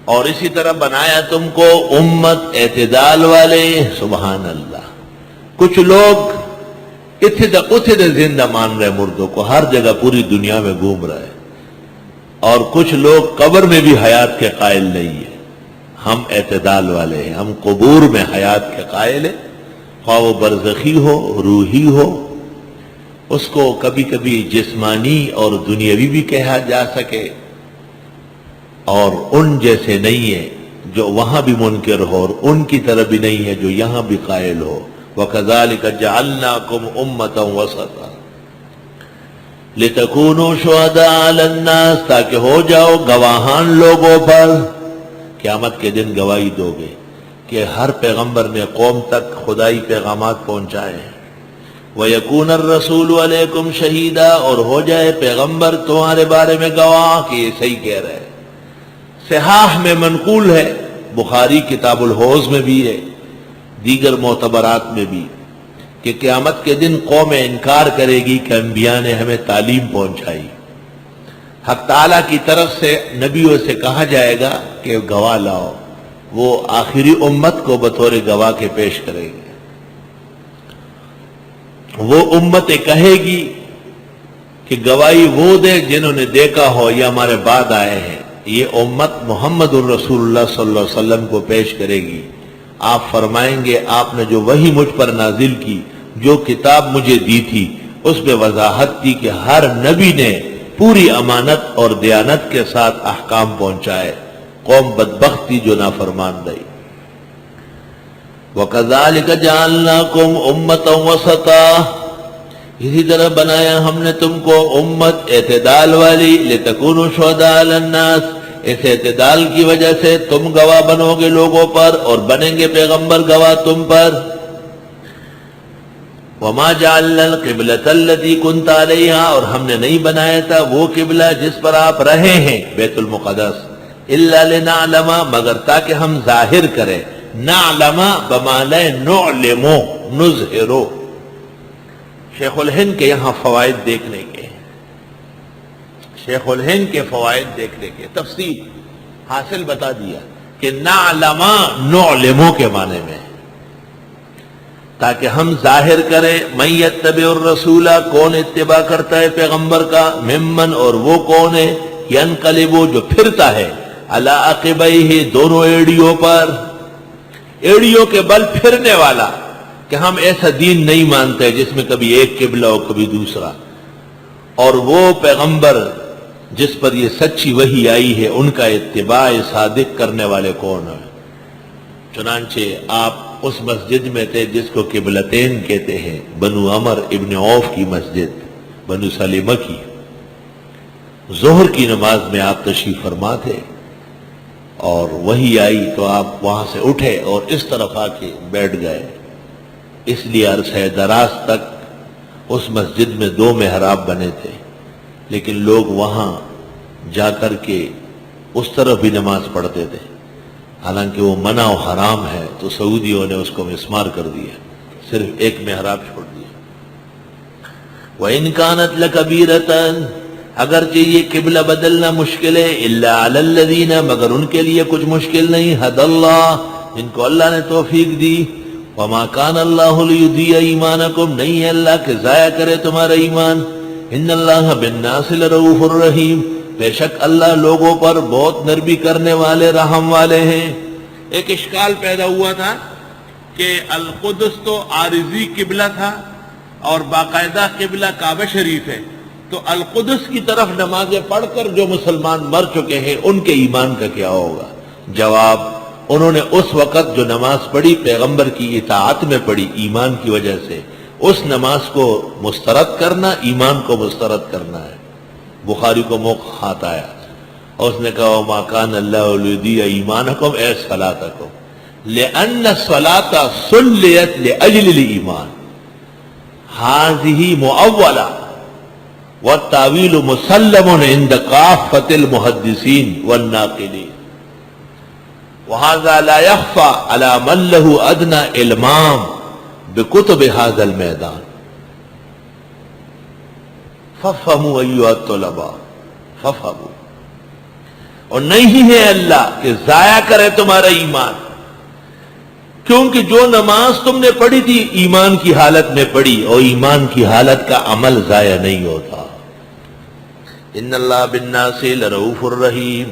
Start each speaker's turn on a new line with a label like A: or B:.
A: اور اسی طرح بنایا تم کو امت اعتدال والے. سبحان اللہ. کچھ لوگ اتھے زندہ مان رہے مردوں کو، ہر جگہ پوری دنیا میں گھوم رہے، اور کچھ لوگ قبر میں بھی حیات کے قائل نہیں ہیں. ہم اعتدال والے ہیں، ہم قبور میں حیات کے قائل ہیں، خواہ وہ برزخی ہو روحی ہو. اس کو کبھی کبھی جسمانی اور دنیاوی بھی کہا جا سکے، اور ان جیسے نہیں ہے جو وہاں بھی منکر ہو، اور ان کی طرح بھی نہیں ہے جو یہاں بھی قائل ہو. وَكَذَلِكَ جَعَلْنَاكُمْ أُمَّةً وَسَطًا لِتَكُونُوا شُهَدَاءَ عَلَى النَّاسِ، تاکہ ہو جاؤ گواہان لوگوں پر. قیامت کے دن گواہی دو گے کہ ہر پیغمبر نے قوم تک خدائی پیغامات پہنچائے ہیں. وَيَكُونَ الرَّسُولُ عَلَيْكُمْ شَهِيدًا، اور ہو جائے پیغمبر تمہارے بارے میں گواہ کہ یہ صحیح کہہ رہے ہیں. صحاح میں منقول ہے، بخاری کتاب الحوض میں بھی ہے، دیگر معتبرات میں بھی، کہ قیامت کے دن قوم انکار کرے گی کہ انبیاء نے ہمیں تعلیم پہنچائی. حق تعالیٰ کی طرف سے نبیوں سے کہا جائے گا کہ گواہ لاؤ. وہ آخری امت کو بطور گواہ کے پیش کرے گے. وہ امتیں کہے گی کہ گواہی وہ دے جنہوں نے دیکھا ہو یا ہمارے بعد آئے ہیں. یہ امت محمد الرسول اللہ صلی اللہ علیہ وسلم کو پیش کرے گی. آپ فرمائیں گے آپ نے جو وحی مجھ پر نازل کی، جو کتاب مجھے دی تھی، اس میں وضاحت تھی کہ ہر نبی نے پوری امانت اور دیانت کے ساتھ احکام پہنچائے. قوم بدبخت تھی جو نافرمان رہی. وَكَذَلِكَ جَعَلْنَاكُمْ أُمَّةً وَسَطًا، اسی طرح بنایا ہم نے تم کو امت اعتدال والی. لِتَكُونُوا شُهَدَاءَ عَلَى النَّاسِ، اس اعتدال کی وجہ سے تم گواہ بنو گے لوگوں پر، اور بنیں گے پیغمبر گواہ تم پر. وَمَا جَعَلْنَا الْقِبْلَةَ الَّتِي كُنْتَ عَلَيْهَا، اور ہم نے نہیں بنایا تھا وہ قبلہ جس پر آپ رہے ہیں، بیت المقدس. إِلَّا لِنَعْلَمَ، مگر تاکہ ہم ظاہر کریں. نعلم بمعنی نعلم، نظہر. شیخ الہند کے یہاں فوائد دیکھنے کے، شیخ الہند کے فوائد دیکھنے کے، تفصیل حاصل بتا دیا کہ نعلم نعلم کے معنی میں، تاکہ ہم ظاہر کریں. من یتبع الرسول، کون اتباع کرتا ہے پیغمبر کا، ممن، اور وہ کون ہے، ینقلب، جو پھرتا ہے، علی عقبیہ، دونوں ایڑیوں پر، ایڑیوں کے بل پھرنے والا. کہ ہم ایسا دین نہیں مانتے جس میں کبھی ایک قبلہ ہو کبھی دوسرا. اور وہ پیغمبر جس پر یہ سچی وحی آئی ہے ان کا اتباع صادق کرنے والے کون ہیں. چنانچہ آپ اس مسجد میں تھے جس کو قبلتین کہتے ہیں، بنو عمر ابن عوف کی مسجد، بنو سلمہ کی. ظہر کی نماز میں آپ تشریف فرما تھے، اور وحی آئی تو آپ وہاں سے اٹھے اور اس طرف آ کے بیٹھ گئے. اس لیے عرصہ دراز تک اس مسجد میں 2 محراب بنے تھے، لیکن لوگ وہاں جا کر کے اس طرف بھی نماز پڑھتے تھے، حالانکہ وہ منع و حرام ہے. تو سعودیوں نے اس کو مسمار کر دیا، صرف ایک محراب چھوڑ دیا. وَإِنْ كَانَتْ لَكَبِيرَةً، اگرچہ یہ قبلہ بدلنا مشکل ہے، إِلَّا عَلَى الَّذِينَ، مگر ان کے لیے کچھ مشکل نہیں، هَدَى اللَّهُ، جن کو اللہ نے توفیق دی. وَمَا كَانَ اللَّهُ لِيُضِيعَ إِيمَانَكُمْ، نہیں ہے اللہ کہ ضائع کرے تمہارا ایمان. إِنَّ اللَّهَ بِالنَّاسِ لَرَءُوفٌ رَحِيمٌ، بے شک اللہ لوگوں پر بہت نرمی کرنے والے، رحم والے ہیں. ایک اشکال پیدا ہوا تھا کہ القدس تو عارضی قبلہ تھا اور باقاعدہ قبلہ کعبہ شریف ہے، تو القدس کی طرف نمازیں پڑھ کر جو مسلمان مر چکے ہیں ان کے ایمان کا کیا ہوگا؟ جواب، انہوں نے اس وقت جو نماز پڑھی پیغمبر کی اطاعت میں پڑھی ایمان کی وجہ سے، اس نماز کو مسترد کرنا ایمان کو مسترد کرنا ہے. بخاری کو موقع ہاتھ آیا اور اس نے کہا وَمَا كَانَ اللَّهُ لِيُضِيعَ إِيمَانَكُمْ، اے صلاتکم، لِأَنَّ الصَّلَاةَ صُلِّيَتْ لِأَجْلِ الْإِيمَانِ، هَذِهِ مُؤَوَّلَةٌ وَالتَّأْوِيلُ مُسَلَّمٌ عِنْدَ كَافَّةِ الْمُحَدِّثِينَ وَالنَّاقِلِينَ، وَهَذَا لَا يَخْفَى عَلَى مَنْ لَهُ أَدْنَى إِلْمَامٌ بِكُتُبِ هَذَا الْمَيْدَانِ فَافْهَمُوا أَيُّهَا الطُّلَبَاءُ فَافْهَمُوا. اور نہیں ہے اللہ کہ ضائع کرے تمہارا ایمان، کیونکہ جو نماز تم نے پڑھی تھی ایمان کی حالت میں پڑھی، اور ایمان کی حالت کا عمل ضائع نہیں ہوتا۔ ان اللہ بالناس لرؤوف الرحیم۔